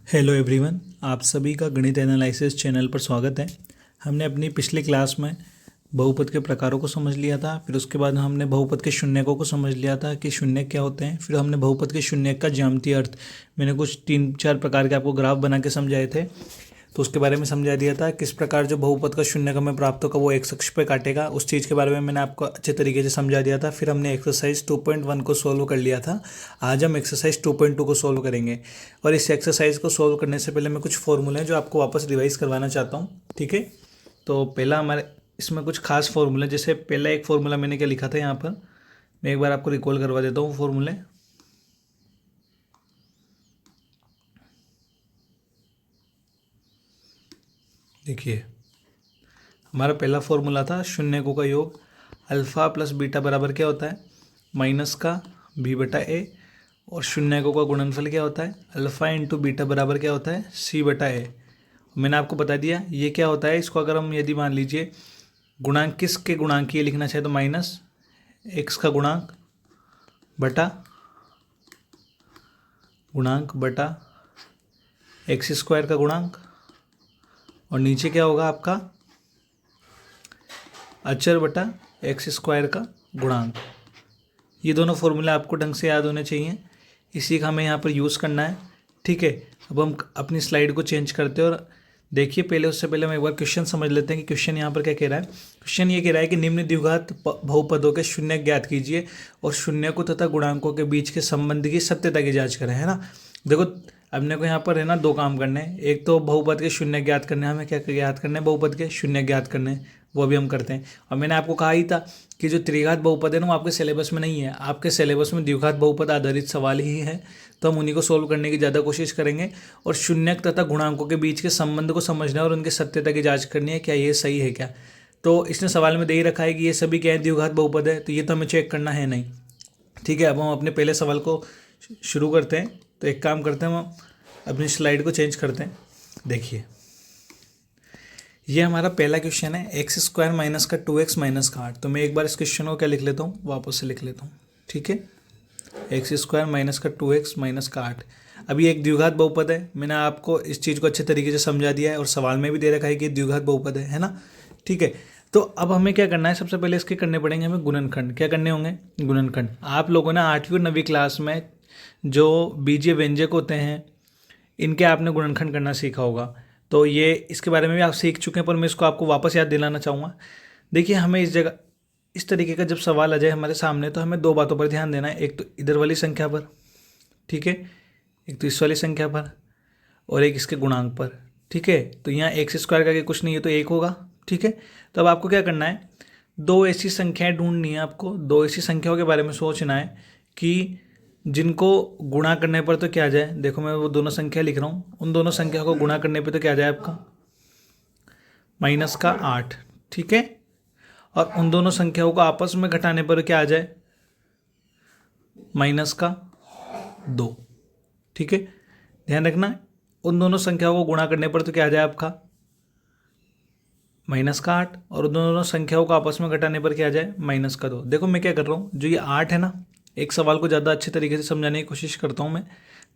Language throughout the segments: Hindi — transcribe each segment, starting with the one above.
हेलो एवरीवन, आप सभी का गणित एनालिसिस चैनल पर स्वागत है। हमने अपनी पिछली क्लास में बहुपद के प्रकारों को समझ लिया था। फिर उसके बाद हमने बहुपद के शून्यकों को समझ लिया था कि शून्य क्या होते हैं। फिर हमने बहुपद के शून्यक का ज्यामितीय अर्थ, मैंने कुछ 3-4 प्रकार के आपको ग्राफ बना के समझाए थे, तो उसके बारे में समझा दिया था। किस प्रकार जो बहुपद का शून्यक हमें प्राप्त होगा वो एक्स अक्ष पे काटेगा, उस चीज़ के बारे में मैंने आपको अच्छे तरीके से समझा दिया था। फिर हमने एक्सरसाइज 2.1 को सोल्व कर लिया था। आज हम एक्सरसाइज 2.2 को सोल्व करेंगे। और इस एक्सरसाइज को सोल्व करने से पहले मैं कुछ फॉर्मूले हैं जो आपको वापस रिवाइज करवाना चाहता हूँ, ठीक है। तो पहला हमारे इसमें कुछ खास फॉर्मूला, जैसे पहला एक फॉर्मूला मैंने क्या लिखा था यहाँ पर, मैं एक बार आपको रिकॉल करवा देता हूँ फॉर्मूले। देखिए, हमारा पहला फॉर्मूला था शून्यकों का योग अल्फ़ा प्लस बीटा बराबर क्या होता है, माइनस का बी बटा ए। और शून्यकों का गुणनफल क्या होता है, अल्फ़ा इंटू बीटा बराबर क्या होता है, सी बटा ए। मैंने आपको बता दिया ये क्या होता है। इसको अगर हम यदि मान लीजिए गुणांक किसके गुणांक ये लिखना चाहे तो माइनस एक्स का गुणांक बटा एक्स स्क्वायर का गुणांक, और नीचे क्या होगा आपका अचर बटा एक्स स्क्वायर का गुणांक। ये दोनों फॉर्मूले आपको ढंग से याद होने चाहिए, इसी का हमें यहाँ पर यूज़ करना है, ठीक है। अब हम अपनी स्लाइड को चेंज करते हैं और देखिए, पहले उससे पहले हम एक बार क्वेश्चन समझ लेते हैं कि क्वेश्चन यहाँ पर क्या कह रहा है। क्वेश्चन ये कह रहा है कि निम्न द्विघात बहुपदों के शून्य ज्ञात कीजिए और शून्यकों तथा गुणांकों के बीच के संबंध की सत्यता की जाँच करें, है ना। देखो, अपने को यहाँ पर है ना दो काम करने हैं। एक तो बहुपद के शून्य ज्ञात करने, हमें क्या ज्ञात करने हैं, बहुपद के शून्य ज्ञात करने, वो भी हम करते हैं। और मैंने आपको कहा ही था कि जो त्रिघात बहुपद है ना वो आपके सिलेबस में नहीं है, आपके सिलेबस में द्विघात बहुपद आधारित सवाल ही है, तो हम उन्हीं को सोल्व करने की ज़्यादा कोशिश करेंगे। और शून्यक तथा गुणांकों के बीच के संबंध को समझना है और उनकी सत्यता की जाँच करनी है, क्या ये सही है क्या। तो इसने सवाल में दे ही रखा है कि ये सभी क्या है, द्विघात बहुपद है, तो ये तो हमें चेक करना है नहीं, ठीक है। अब हम अपने पहले सवाल को शुरू करते हैं। तो एक काम करते हैं, हम अपनी स्लाइड को चेंज करते हैं। देखिए, ये हमारा पहला क्वेश्चन है, एक्स स्क्वायर माइनस का 2x माइनस का 8। तो मैं एक बार इस क्वेश्चन को क्या लिख लेता हूँ, वापस से लिख लेता हूँ, ठीक है। एक्स स्क्वायर माइनस का 2x माइनस का 8। अभी एक द्विघात बहुपद है, मैंने आपको इस चीज़ को अच्छे तरीके से समझा दिया है और सवाल में भी दे रखा है कि द्विघात बहुपद है ना, ठीक है। तो अब हमें क्या करना है, सबसे पहले इसके करने पड़ेंगे हमें गुणनखंड। क्या करने होंगे, गुणनखंड। आप लोगों ने 8वीं और 9वीं क्लास में जो बीजीय व्यंजक होते हैं इनके आपने गुणनखंड करना सीखा होगा, तो ये इसके बारे में भी आप सीख चुके हैं, पर मैं इसको आपको वापस याद दिलाना चाहूँगा। देखिए, हमें इस जगह इस तरीके का जब सवाल आ जाए हमारे सामने तो हमें दो बातों पर ध्यान देना है। एक तो इधर वाली संख्या पर, ठीक है, एक तो इस वाली संख्या पर, और एक इसके गुणांक पर, ठीक है। तो यहाँ एक्स स्क्वायर का कुछ नहीं है तो एक होगा, ठीक है। तो अब आपको क्या करना है, दो ऐसी संख्याएं ढूंढनी है आपको, दो ऐसी संख्याओं के बारे में सोचना है कि जिनको गुणा करने पर तो क्या आ जाए। देखो, मैं वो दोनों संख्या लिख रहा हूँ, उन दोनों संख्या को गुणा करने पर तो क्या आ जाए आपका, माइनस का 8, ठीक है। और उन दोनों संख्याओं को आपस में घटाने पर क्या आ जाए, माइनस का 2, ठीक है। ध्यान रखना, उन दोनों संख्याओं को गुणा करने पर तो क्या आ जाए आपका, माइनस का 8, और उन दोनों संख्याओं को आपस में घटाने पर क्या आ जाए, माइनस का 2। देखो मैं क्या कर रहा हूँ, जो ये 8 है ना, एक सवाल को ज़्यादा अच्छे तरीके से समझाने की कोशिश करता हूँ मैं।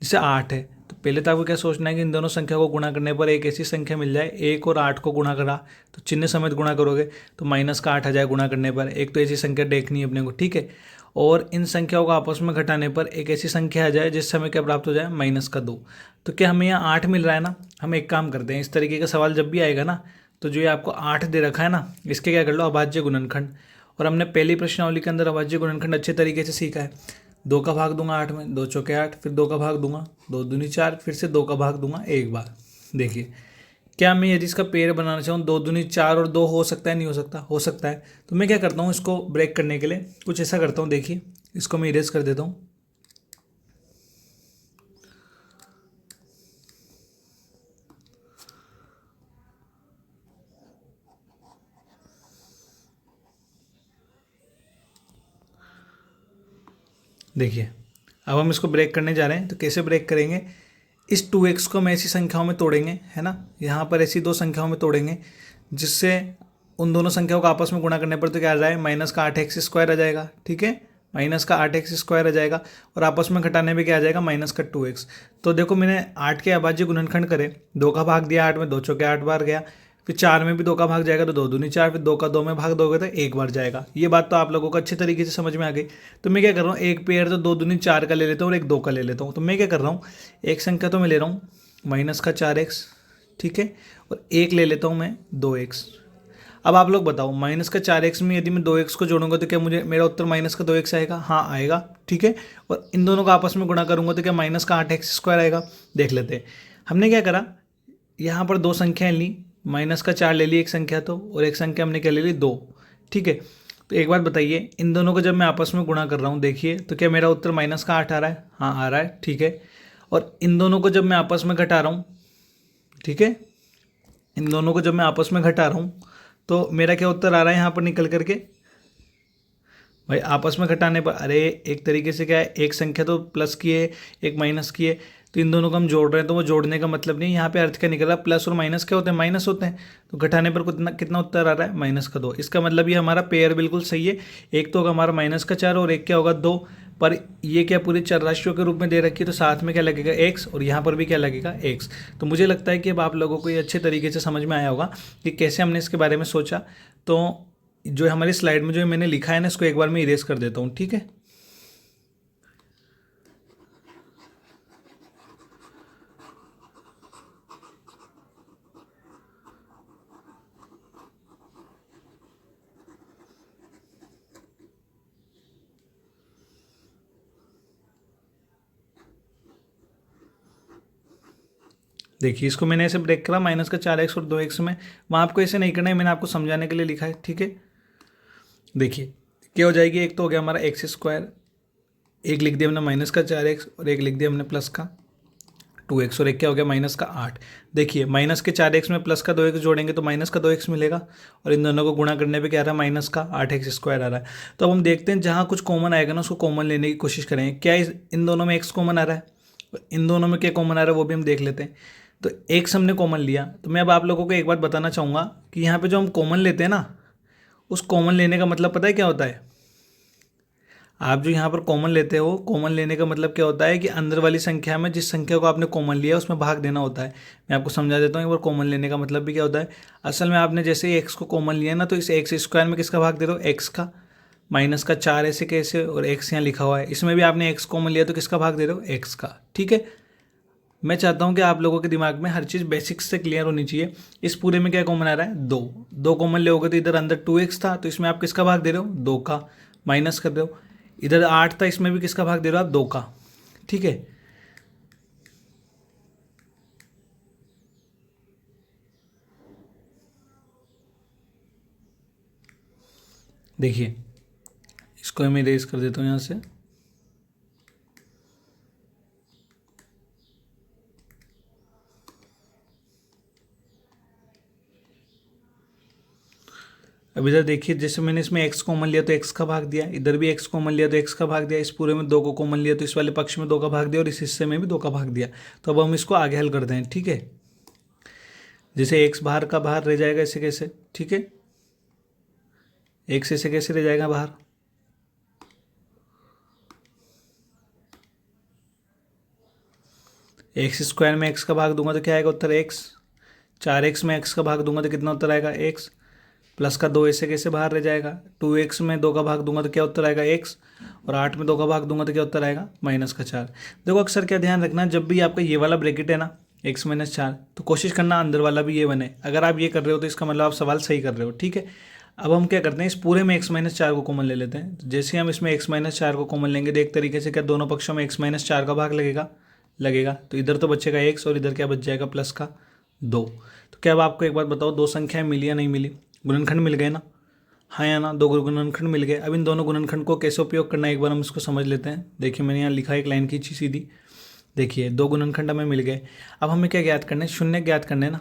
जैसे 8 है तो पहले तो आपको क्या सोचना है कि इन दोनों संख्या को गुणा करने पर एक ऐसी संख्या मिल जाए, 1 और 8 को गुणा करा तो चिन्ह समेत गुणा करोगे तो माइनस का 8 आ जाए गुणा करने पर। एक तो ऐसी संख्या देखनी है अपने को, ठीक है। और इन संख्याओं को आपस में घटाने पर एक ऐसी संख्या आ जाए जिससे हमें क्या प्राप्त हो जाए, माइनस का 2। तो क्या हमें यहाँ 8 मिल रहा है ना, हम एक काम करते हैं, इस तरीके का सवाल जब भी आएगा ना, तो जो ये आपको 8 दे रखा है ना, इसके क्या कर लो, अभाज्य गुणनखंड। और हमने पहली प्रश्नावली के अंदर अभाज्य गुणनखंड अच्छे तरीके से सीखा है। 2 का भाग दूंगा 8 में, 2 चौके 8, फिर 2 का भाग दूंगा, 2 दूनी 4, फिर से 2 का भाग दूंगा एक बार। देखिए, क्या मैं यदि इसका पेड़ बनाना चाहूँ, 2 दूनी 4 और 2 हो सकता है, नहीं हो सकता, हो सकता है। तो मैं क्या करता हूँ, इसको ब्रेक करने के लिए कुछ ऐसा करता हूँ। देखिए, इसको मैं इरेज कर देता हूँ। देखिए, अब हम इसको ब्रेक करने जा रहे हैं, तो कैसे ब्रेक करेंगे, इस 2x को हम ऐसी संख्याओं में तोड़ेंगे, है ना, यहाँ पर ऐसी दो संख्याओं में तोड़ेंगे जिससे उन दोनों संख्याओं को आपस में गुणा करने पर तो क्या आ जाए, माइनस का 8x स्क्वायर आ जाएगा, ठीक है। माइनस का 8x² आ जाएगा और आपस में घटाने पे क्या आ जाएगा माइनस का 2x। तो देखो मैंने 8 के अभाज्य गुणनखंड करे, 2 का भाग दिया 8 में, 2 चौके 8 बार गया, फिर 4 में भी 2 का भाग जाएगा तो 2 दूनी 4, फिर 2 का 2 में भाग दोगे तो 1 बार जाएगा। ये बात तो आप लोगों को अच्छे तरीके से समझ में आ गई। तो मैं क्या कर रहा हूँ, एक पेयर तो 2 दूनी 4 का ले लेता हूँ और एक 2 का ले लेता हूँ। तो मैं क्या कर रहा हूँ, एक संख्या तो मैं ले रहा हूँ माइनस का 4x, ठीक है, और एक ले लेता हूँ मैं 2x। अब आप लोग बताओ, माइनस का 4x में यदि मैं 2x को जोड़ूंगा तो क्या मुझे मेरा उत्तर माइनस का 2x आएगा? हाँ आएगा, ठीक है। और इन दोनों को आपस में गुणा करूंगा तो क्या माइनस का 8x² आएगा? देख लेते हैं। हमने क्या करा, यहाँ पर दो संख्याएं ली, माइनस का 4 ले ली एक संख्या तो, और एक संख्या हमने क्या ले ली 2, ठीक है। तो एक बात बताइए, इन दोनों को जब मैं आपस में गुणा कर रहा हूँ देखिए तो क्या मेरा उत्तर माइनस का 8 आ रहा है? हाँ आ रहा है, ठीक है। और इन दोनों को जब मैं आपस में घटा रहा हूँ, ठीक है, इन दोनों को जब मैं आपस में घटा रहा हूँ तो मेरा क्या उत्तर आ रहा है यहाँ पर निकल करके? भाई आपस में घटाने पर, अरे एक तरीके से क्या है, एक संख्या तो प्लस की है एक माइनस की है, तो इन दोनों को हम जोड़ रहे हैं तो वो जोड़ने का मतलब नहीं, यहाँ पे अर्थ क्या निकल रहा है, प्लस और माइनस क्या होते हैं? माइनस होते हैं। तो घटाने पर कितना कितना उत्तर आ रहा है? माइनस का 2। इसका मतलब ये हमारा पेयर बिल्कुल सही है। एक तो होगा हमारा माइनस का 4 और एक क्या होगा 2, पर ये क्या पूरी चर राशियों के रूप में दे रखी है तो साथ में क्या लगेगा x, और यहाँ पर भी क्या लगेगा x। तो मुझे लगता है कि अब आप लोगों को ये अच्छे तरीके से समझ में आया होगा कि कैसे हमने इसके बारे में सोचा। तो जो हमारी स्लाइड में जो मैंने लिखा है ना, इसको एक बार मैं इरेज कर देता हूँ, ठीक है। देखिए इसको मैंने ऐसे ब्रेक करा, माइनस का 4x और 2x में, वहाँ आपको ऐसे नहीं करना है, मैंने आपको समझाने के लिए लिखा है, ठीक है। देखिए क्या हो जाएगी, एक तो हो गया हमारा x², एक लिख दिया हमने माइनस का 4x और एक लिख दिया हमने प्लस का 2x, और एक क्या हो गया माइनस का 8। देखिए माइनस के 4x में प्लस का 2x जोड़ेंगे तो माइनस का 2x मिलेगा, और इन दोनों को गुणा करने पे क्या आ रहा है, माइनस का 8x² आ रहा है। तो अब हम देखते हैं जहाँ कुछ कॉमन आएगा ना उसको कॉमन लेने की कोशिश करेंगे। क्या इन दोनों में x कॉमन आ रहा है? इन दोनों में क्या कॉमन आ रहा है वो भी हम देख लेते हैं। तो x हमने कॉमन लिया, तो मैं अब आप लोगों को एक बात बताना चाहूँगा कि यहाँ पे जो हम कॉमन लेते हैं ना, उस कॉमन लेने का मतलब पता है क्या होता है? आप जो यहाँ पर कॉमन लेते हो, कॉमन लेने का मतलब क्या होता है कि अंदर वाली संख्या में जिस संख्या को आपने कॉमन लिया उसमें भाग देना होता है। मैं आपको समझा देता हूँ एक बार कॉमन लेने का मतलब भी क्या होता है। असल में आपने जैसे ही एक्स को कॉमन लिया ना, तो इस x² में किसका भाग दे रहे हो? एक्स का। माइनस का 4 ऐसे कैसे, और एक्स यहाँ लिखा हुआ है, इसमें भी आपने एक्स कॉमन लिया तो किसका भाग दे रहे हो? एक्स का, ठीक है। मैं चाहता हूँ कि आप लोगों के दिमाग में हर चीज़ बेसिक्स से क्लियर होनी चाहिए। इस पूरे में क्या कॉमन आ रहा है? 2। 2 कॉमन लोगे तो इधर अंदर 2x था, तो इसमें आप किसका भाग दे रहे हो? 2 का। माइनस कर रहे हो, इधर 8 था, इसमें भी किसका भाग दे रहे हो आप? 2 का, ठीक है। देखिए इसको मैं इरेज कर देता हूँ यहाँ से। अब इधर देखिए, जैसे मैंने इसमें x कॉमन लिया तो x का भाग दिया, इधर भी x कॉमन लिया तो x का भाग दिया, इस पूरे में 2 को कॉमन लिया तो इस वाले पक्ष में 2 का भाग दिया, और इस हिस्से में भी 2 का भाग दिया। तो अब हम इसको आगे हल करते हैं, ठीक है। जैसे x बाहर का बाहर रह जाएगा ऐसे कैसे, ठीक है, x ऐसे कैसे रह जाएगा बाहर, x² में x का भाग दूंगा तो क्या आएगा उत्तर? x। 4x में x का भाग दूंगा तो कितना उत्तर आएगा? x। प्लस का 2 ऐसे कैसे बाहर रह जाएगा? 2x में 2 का भाग दूंगा तो क्या उत्तर आएगा? x। और 8 में 2 का भाग दूंगा तो क्या उत्तर आएगा? माइनस का 4। देखो अक्सर क्या ध्यान रखना, जब भी आपका ये वाला ब्रैकेट है ना, x-4, तो कोशिश करना अंदर वाला भी ये बने। अगर आप ये कर रहे हो तो इसका मतलब आप सवाल सही कर रहे हो, ठीक है। अब हम क्या करते हैं, इस पूरे में x-4 को कॉमन ले लेते हैं। तो जैसे हम इसमें x-4 को कॉमन लेंगे तो एक तरीके से क्या दोनों पक्षों में x-4 का भाग लगेगा। तो इधर तो बचेगा x और इधर क्या बच जाएगा? प्लस का 2। तो क्या अब आपको एक बात बताओ, दो संख्याएं मिली या नहीं मिली? गुणनखंड मिल गए ना? हाँ या ना? 2 गुणनखंड मिल गए। अब इन दोनों गुणनखंड को कैसे उपयोग करना है एक बार हम इसको समझ लेते हैं। देखिए मैंने यहाँ लिखा है एक लाइन खींची सीधी। देखिए 2 गुणनखंड हमें मिल गए। अब हमें क्या ज्ञात करना है? शून्य ज्ञात करना है ना।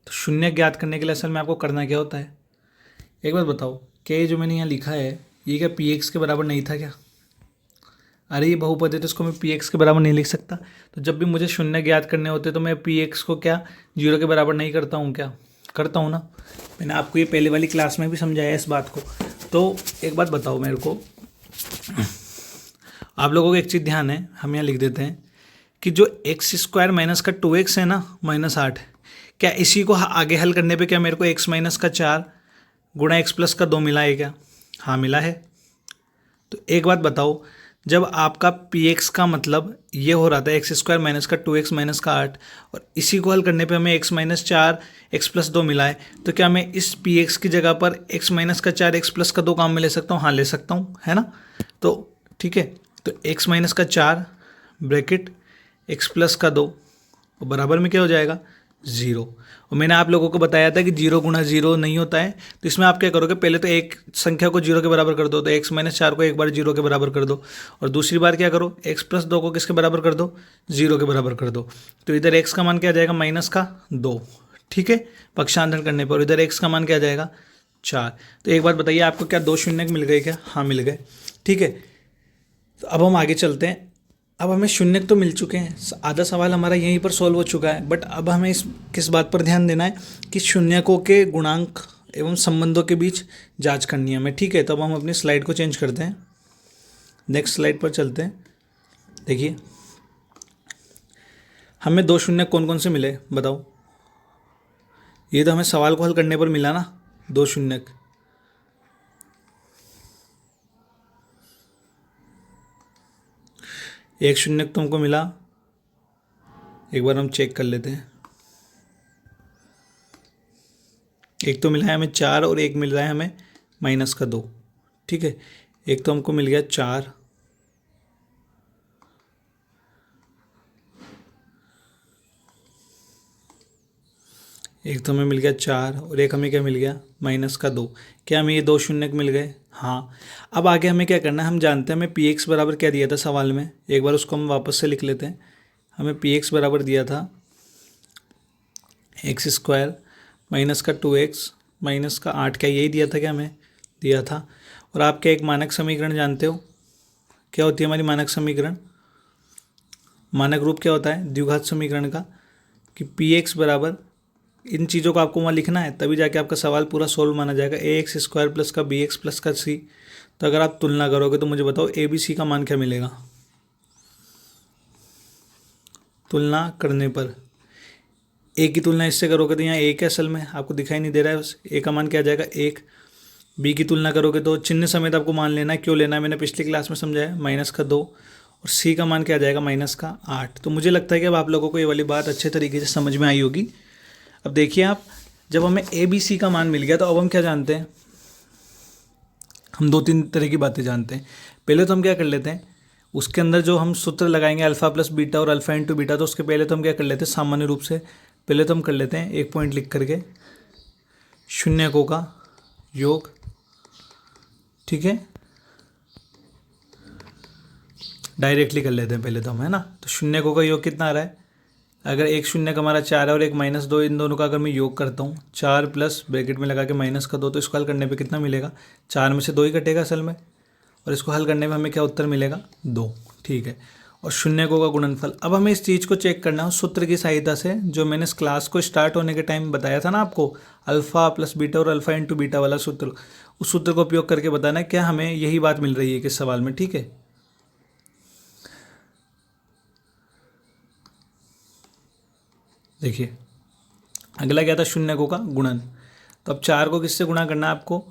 तो शून्य ज्ञात करने के लिए असल में आपको करना क्या होता है, एक बार बताओ। क्या ये जो मैंने यहाँ लिखा है ये क्या px के बराबर नहीं था क्या? अरे ये बहुपद है तो इसको मैं px के बराबर नहीं लिख सकता। तो जब भी मुझे शून्य ज्ञात करने होते तो मैं px को क्या 0 के बराबर नहीं करता हूँ क्या? करता हूँ ना। मैंने आपको ये पहले वाली क्लास में भी समझाया इस बात को। तो एक बात बताओ मेरे को, आप लोगों को एक चीज़ ध्यान है, हम यहाँ लिख देते हैं कि जो एक्स स्क्वायर माइनस का 2x है ना -8, क्या इसी को आगे हल करने पे क्या मेरे को x माइनस का 4 गुणा x प्लस का 2 मिला है क्या? हाँ मिला है। तो एक बात बताओ, जब आपका px का मतलब ये हो रहा था एक्स स्क्वायर माइनस का 2x माइनस का 8 और इसी को हल करने पे हमें x माइनस 4 x प्लस 2 मिला है, तो क्या मैं इस px की जगह पर x माइनस का 4 x प्लस का 2 काम में ले सकता हूँ? हाँ ले सकता हूँ, है ना। तो ठीक है, तो x माइनस का 4 ब्रैकेट x प्लस का 2 और बराबर में क्या हो जाएगा? 0। और मैंने आप लोगों को बताया था कि 0 गुणा 0 नहीं होता है, तो इसमें आप क्या करोगे, पहले तो एक संख्या को 0 के बराबर कर दो, तो x माइनस 4 को एक बार 0 के बराबर कर दो, और दूसरी बार क्या करो, x प्लस 2 को किसके बराबर कर दो? 0 के बराबर कर दो। तो इधर x का मान क्या आ जाएगा? माइनस का 2, ठीक है, पक्षांतर करने पर इधर x का मान क्या आ जाएगा? 4। तो एक बात बताइए, आपको क्या 2 शून्य मिल गए क्या? हाँ मिल गए, ठीक है। तो अब हम आगे चलते हैं। अब हमें शून्य तो मिल चुके हैं, आधा सवाल हमारा यहीं पर सॉल्व हो चुका है, बट अब हमें इस किस बात पर ध्यान देना है कि शून्यकों के गुणांक एवं संबंधों के बीच जांच करनी है हमें, ठीक है। तो अब हम अपनी स्लाइड को चेंज करते हैं, नेक्स्ट स्लाइड पर चलते हैं। देखिए हमें 2 शून्य कौन कौन से मिले बताओ? ये तो हमें सवाल को हल करने पर मिला ना, 2 शून्य। एक शून्य तो हमको मिला, एक बार हम चेक कर लेते हैं। एक तो मिला है हमें 4 और एक मिल रहा है हमें माइनस का 2, ठीक है। एक तो हमको मिल गया 4, एक तो हमें मिल गया 4 और एक हमें क्या मिल गया? माइनस का 2। क्या हमें ये 2 शून्य मिल गए? हाँ। अब आगे हमें क्या करना है, हम जानते हैं हमें पी एक्स बराबर क्या दिया था सवाल में, एक बार उसको हम वापस से लिख लेते हैं। हमें पी एक्स बराबर दिया था एक्स स्क्वायर माइनस का 2x माइनस का 8, क्या यही दिया था? क्या हमें दिया था। और आप क्या एक मानक समीकरण जानते हो, क्या होती है हमारी मानक समीकरण? मानक रूप क्या होता है द्विघात समीकरण का, कि पी एक्स बराबर, इन चीज़ों को आपको वहाँ लिखना है तभी जाके आपका सवाल पूरा सोल्व माना जाएगा, ए एक्स स्क्वायर प्लस का बी एक्स प्लस का सी। तो अगर आप तुलना करोगे तो मुझे बताओ ए बी सी का मान क्या मिलेगा? तुलना करने पर ए की तुलना इससे करोगे तो यहाँ एक है, असल में आपको दिखाई नहीं दे रहा है, बस ए का मान क्या आ जाएगा? 1। बी की तुलना करोगे तो चिन्ह समेत आपको मान लेना है, क्यों लेना है मैंने पिछली क्लास में समझाया, माइनस का 2। और सी का मान क्या आ जाएगा? माइनस का 8। तो मुझे लगता है कि अब आप लोगों को ये वाली बात अच्छे तरीके से समझ में आई होगी। अब देखिए आप, जब हमें ए बी सी का मान मिल गया तो अब हम क्या जानते हैं, हम 2-3 तरह की बातें जानते हैं। पहले तो हम क्या कर लेते हैं, उसके अंदर जो हम सूत्र लगाएंगे अल्फ़ा प्लस बीटा और अल्फ़ा इंटू बीटा, तो उसके पहले तो हम क्या कर लेते हैं, सामान्य रूप से पहले तो हम कर लेते हैं एक पॉइंट लिख करके शून्यकों का योग, ठीक है, डायरेक्टली कर लेते हैं पहले तो हम, है ना। तो शून्यकों का योग कितना आ रहा है, अगर एक शून्य का हमारा 4 है और एक -2, इन दोनों का अगर मैं योग करता हूँ, 4 प्लस ब्रैकेट में लगा के माइनस का 2, तो इसको हल करने पे कितना मिलेगा? 4 में से 2 ही कटेगा असल में, और इसको हल करने में हमें क्या उत्तर मिलेगा? 2, ठीक है। और शून्यकों का गुणनफल, अब हमें इस चीज़ को चेक करना है उस सूत्र की सहायता से जो मैंने इस क्लास को स्टार्ट होने के टाइम बताया था ना आपको, अल्फ़ा प्लस बीटा और अल्फ़ा इंटू बीटा वाला सूत्र, उस सूत्र को उपयोग करके बताना है क्या हमें यही बात मिल रही है किस सवाल में, ठीक है। देखिए अगला क्या था, शून्यकों का गुणन। तो अब 4 को किससे गुणा करना है आपको?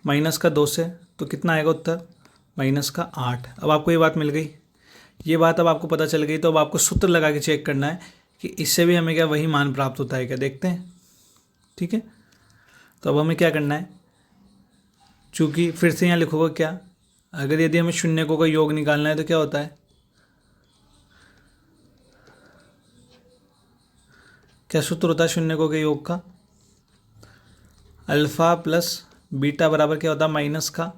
माइनस का 2 से, तो कितना आएगा उत्तर? माइनस का 8। अब आपको ये बात मिल गई, ये बात अब आपको पता चल गई, तो अब आपको सूत्र लगा के चेक करना है कि इससे भी हमें क्या वही मान प्राप्त होता है क्या, देखते हैं, ठीक है। तो अब हमें क्या करना है, चूँकि फिर से यहाँ लिखोगे क्या, अगर यदि हमें शून्यकों का योग निकालना है तो क्या होता है, क्या सूत्र होता है शून्यकों के योग का? अल्फ़ा प्लस बीटा बराबर क्या होता है? माइनस का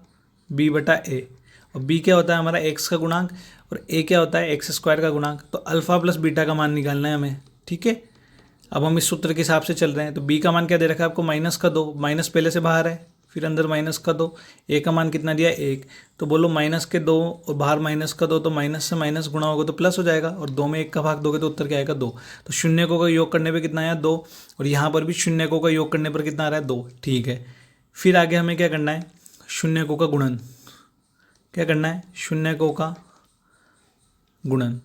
बी बटा ए, और बी क्या होता है हमारा? एक्स का गुणांक, और ए क्या होता है? एक्स स्क्वायर का गुणांक। तो अल्फ़ा प्लस बीटा का मान निकालना है हमें, ठीक है। अब हम इस सूत्र के हिसाब से चल रहे हैं, तो बी का मान क्या दे रखा है आपको? माइनस का 2, माइनस पहले से बाहर है, फिर अंदर माइनस का 2, ए का मान कितना दिया? 1। तो बोलो माइनस के 2 और बाहर माइनस का 2, तो माइनस से माइनस गुणा होगा तो प्लस हो जाएगा, और 2 में 1 का भाग दोगे तो उत्तर क्या आएगा? 2। तो शून्यकों का योग करने पर कितना आया? 2, और यहाँ पर भी शून्यकों का योग करने पर कितना आ रहा है? 2, ठीक है। फिर आगे हमें क्या करना है, शून्यकों का गुणन, क्या करना है, शून्यकों का गुणन।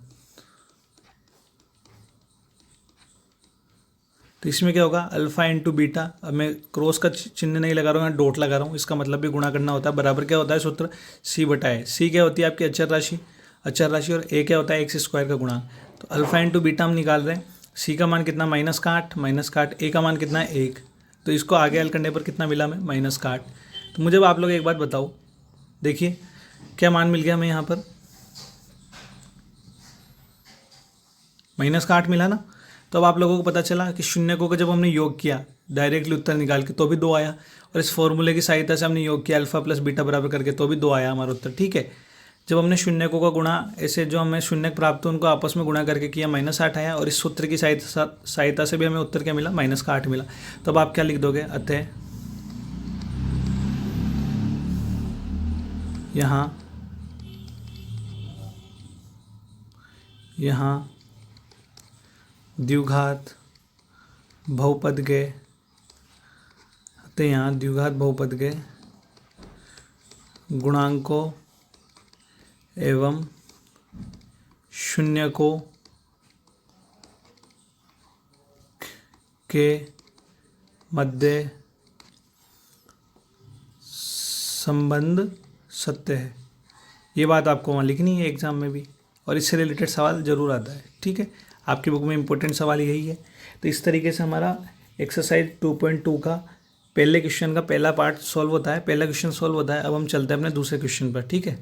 तो इसमें क्या होगा, अल्फा इंटू बीटा। अब मैं क्रॉस का चिन्ह नहीं लगा रहा हूँ, यहाँ डॉट लगा रहा हूँ, इसका मतलब भी गुणा करना होता है। बराबर क्या होता है सूत्र, सी बटा ए। सी क्या होती है आपकी अचर राशि, और ए क्या होता है एक्स स्क्वायर का गुणा। तो अल्फा इंटू बीटा हम निकाल रहे हैं। सी का मान कितना, -8, ए का मान कितना है 1। तो इसको आगे हल करने पर कितना मिला हमें, -8। तो मुझे अब आप लोग एक बात बताओ, देखिए क्या मान मिल गया हमें यहाँ पर, -8 मिला ना। तो अब आप लोगों को पता चला कि शून्यकों का जब हमने योग किया डायरेक्टली उत्तर निकाल के तो भी 2 आया, और इस फॉर्मूले की सहायता से हमने योग किया अल्फा प्लस बीटा बराबर करके तो भी 2 आया हमारा उत्तर। ठीक है, जब हमने शून्यकों का गुणा ऐसे जो हमें शून्यक प्राप्त हो उनको आपस में गुणा करके किया, -8 आया, और इस सूत्र की सहायता से भी हमें उत्तर क्या मिला, -8 मिला। तो अब आप क्या लिख दोगे, अतः यहाँ द्विघात बहुपद के, तो यहाँ द्विघात बहुपद के गुणांकों एवं शून्यकों के मध्य संबंध सत्य है। ये बात आपको वहाँ लिखनी है एग्जाम में भी, और इससे रिलेटेड सवाल जरूर आता है। ठीक है, आपकी बुक में इंपॉर्टेंट सवाल यही है। तो इस तरीके से हमारा एक्सरसाइज 2.2 का पहले क्वेश्चन का पहला पार्ट सॉल्व होता है, पहला क्वेश्चन सॉल्व होता है। अब हम चलते हैं अपने दूसरे क्वेश्चन पर। ठीक है।